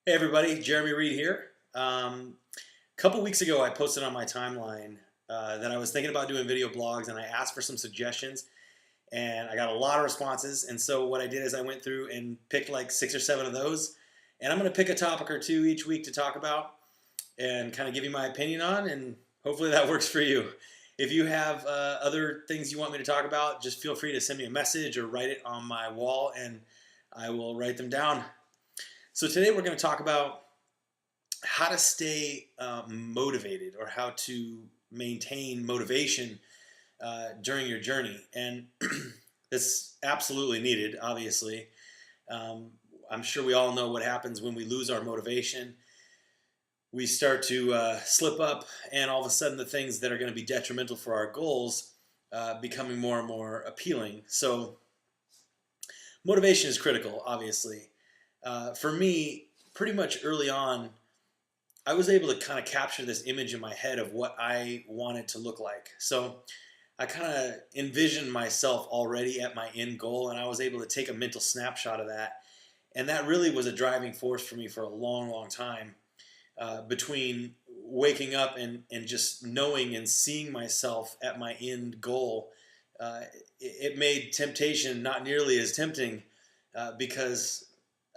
Hey everybody, Jeremy Reid here. A couple weeks ago I posted on my timeline that I was thinking about doing video blogs, and I asked for some suggestions, and I got a lot of responses. And so what I did is I went through and picked like 6 or 7 of those, and I'm going to pick a topic or two each week to talk about and kind of give you my opinion on, and hopefully that works for you. If you have other things you want me to talk about, just feel free to send me a message or write it on my wall, and I will write them down. So today we're going to talk about how to stay motivated, or how to maintain motivation during your journey. And it's absolutely needed, obviously. I'm sure we all know what happens when we lose our motivation. We start to slip up, and all of a sudden the things that are going to be detrimental for our goals becoming more and more appealing. So motivation is critical, obviously. For me, pretty much early on, I was able to kind of capture this image in my head of what I wanted to look like. So I kind of envisioned myself already at my end goal, and I was able to take a mental snapshot of that. And that really was a driving force for me for a long, long time. Between waking up and just knowing and seeing myself at my end goal, it made temptation not nearly as tempting because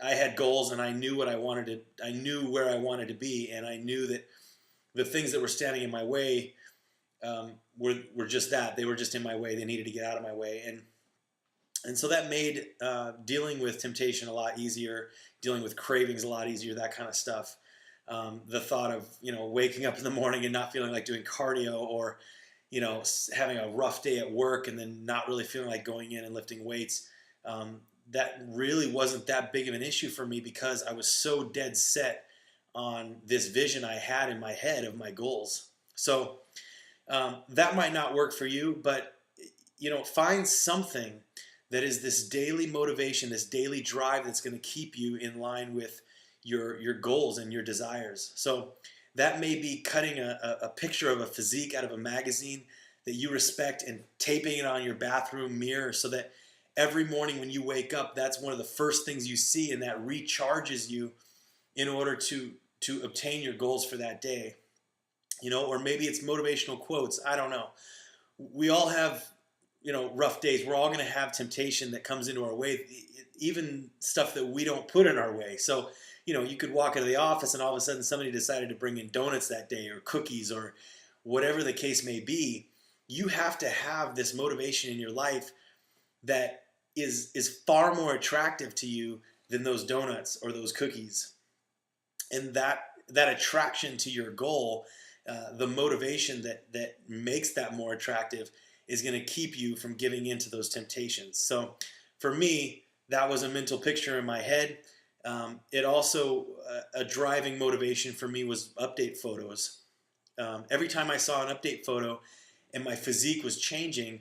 I had goals, and I knew what I wanted to. I knew where I wanted to be, and I knew that the things that were standing in my way were just that. They were just in my way. They needed to get out of my way, and so that made dealing with temptation a lot easier, dealing with cravings a lot easier, that kind of stuff. The thought of waking up in the morning and not feeling like doing cardio, or having a rough day at work and then not really feeling like going in and lifting weights. That really wasn't that big of an issue for me because I was so dead set on this vision I had in my head of my goals. So that might not work for you, but find something that is this daily motivation, this daily drive that's going to keep you in line with your goals and your desires. So that may be cutting a picture of a physique out of a magazine that you respect and taping it on your bathroom mirror so that every morning when you wake up, that's one of the first things you see, and that recharges you in order to obtain your goals for that day. Or maybe it's motivational quotes. I don't know. We all have, rough days. We're all going to have temptation that comes into our way, even stuff that we don't put in our way. So, you could walk into the office and all of a sudden somebody decided to bring in donuts that day, or cookies, or whatever the case may be. You have to have this motivation in your life that is far more attractive to you than those donuts or those cookies. And that attraction to your goal, the motivation that makes that more attractive, is going to keep you from giving into those temptations. So for me, that was a mental picture in my head. It also, a driving motivation for me was update photos. Every time I saw an update photo and my physique was changing,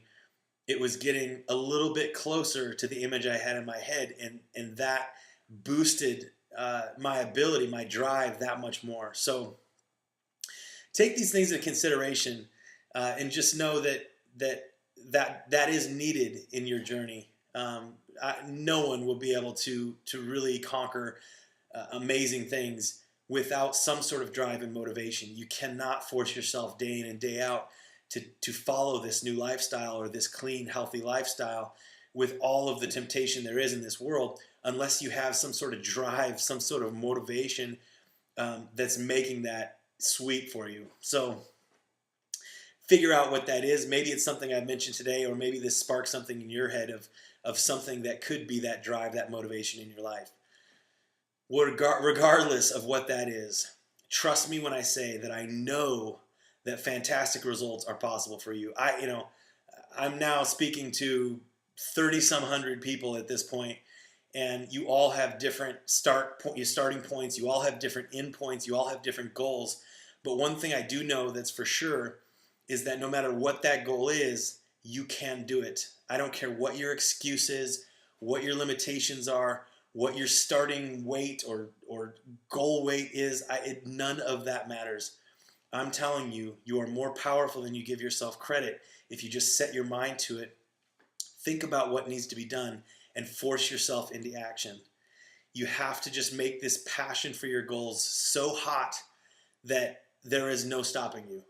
it was getting a little bit closer to the image I had in my head, and that boosted my ability, my drive, that much more. So take these things into consideration, and just know that is needed in your journey. No one will be able to really conquer amazing things without some sort of drive and motivation. You cannot force yourself day in and day out to follow this new lifestyle, or this clean, healthy lifestyle, with all of the temptation there is in this world, unless you have some sort of drive, some sort of motivation that's making that sweet for you. So figure out what that is. Maybe it's something I mentioned today, or maybe this sparks something in your head of something that could be that drive, that motivation in your life. Regardless of what that is, trust me when I say that I know that fantastic results are possible for you. I'm now speaking to 30-some hundred people at this point, and you all have different starting points. You all have different end points. You all have different goals. But one thing I do know that's for sure is that no matter what that goal is, you can do it. I don't care what your excuse is, what your limitations are, what your starting weight or goal weight is. None of that matters. I'm telling you, you are more powerful than you give yourself credit if you just set your mind to it, think about what needs to be done, and force yourself into action. You have to just make this passion for your goals so hot that there is no stopping you.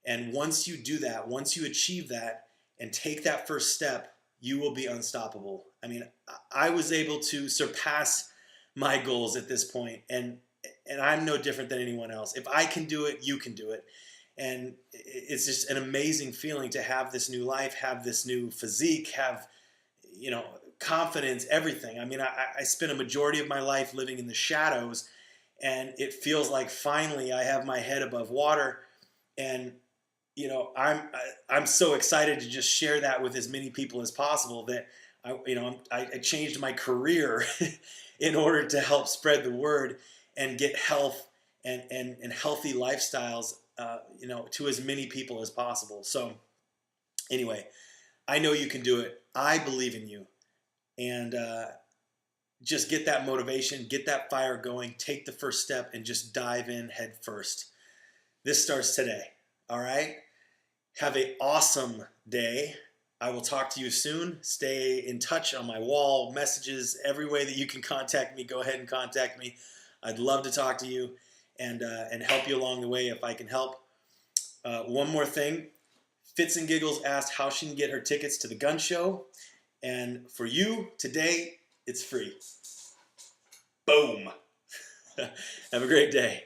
And once you do that, once you achieve that and take that first step, you will be unstoppable. I mean, I was able to surpass my goals at this point, and I'm no different than anyone else. If I can do it, you can do it. And it's just an amazing feeling to have this new life, have this new physique, have, you know, confidence, everything. I mean, I spent a majority of my life living in the shadows, and it feels like finally I have my head above water. And you know, I'm so excited to just share that with as many people as possible, that I changed my career in order to help spread the word and get health and healthy lifestyles, to as many people as possible. So anyway, I know you can do it. I believe in you. And just get that motivation, get that fire going, take the first step, and just dive in head first. This starts today. All right? Have an awesome day. I will talk to you soon. Stay in touch on my wall, messages, every way that you can contact me. Go ahead and contact me. I'd love to talk to you and help you along the way if I can help. One more thing. Fits and Giggles asked how she can get her tickets to the gun show. And for you, today, it's free. Boom. Have a great day.